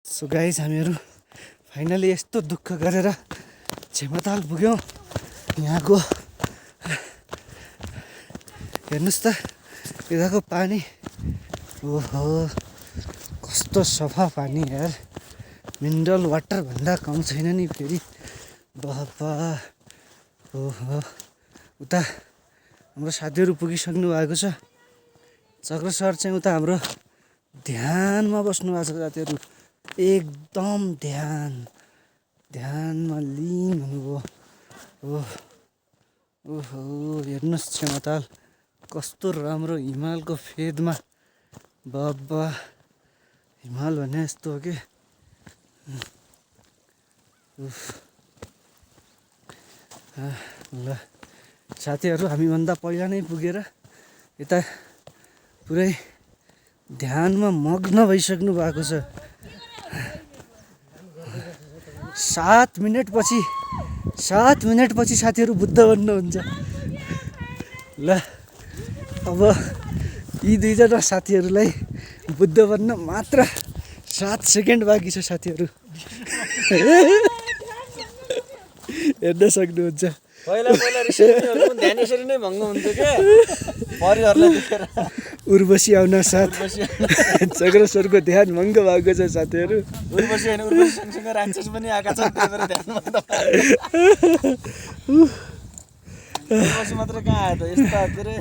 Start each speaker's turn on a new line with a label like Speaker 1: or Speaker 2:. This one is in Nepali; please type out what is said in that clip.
Speaker 1: सो गाइस हामीहरू फाइनली यस्तो दुःख गरेर झेमताल पुग्यौँ। यहाँको हेर्नुहोस् त यताको पानी, ओहो कस्तो सफा पानी यार, मिनरल वाटर भन्दा कम छैन नि फेरि। बाबा ओहो, उता हाम्रो साथीहरू पुगिसक्नु भएको छ। चक्र सर चाहिँ उता हाम्रो ध्यानमा बस्नु भएको छ साथीहरू, एकदम ध्यानमा लिन हुनुभयो। ओहो हेर्नुहोस् झेमताल कस्तो राम्रो हिमालको फेदमा। बाबा हिमाल भने यस्तो हो कि ल साथीहरू हामीभन्दा पहिला नै पुगेर यता पुरै ध्यानमा मग्न भइसक्नु भएको छ। 7 मिनटपछि साथीहरू बुद्ध बन्नुहुन्छ। ल अब यी दुईजना साथीहरूलाई बुद्ध बन्न मात्र 7 सेकेन्ड बाँकी छ साथीहरू। हेर्न सक्नुहुन्छ।
Speaker 2: पहिला ऋषिमुनिहरुको पनि ध्यान यसरी नै भङ्ग हुन्थ्यो के परिहरुलाई देखेर।
Speaker 1: उर्वशी आउन साथ चक्र सरको ध्यान भङ्ग भएको छ साथीहरू।
Speaker 2: उर्वशी हैन, उर्वशी सँगसँगै राक्षस पनि आएका छन्, त्यही ध्यान भङ्ग। उर्वशी मात्र कहाँ आयो त, यस्तो के रे।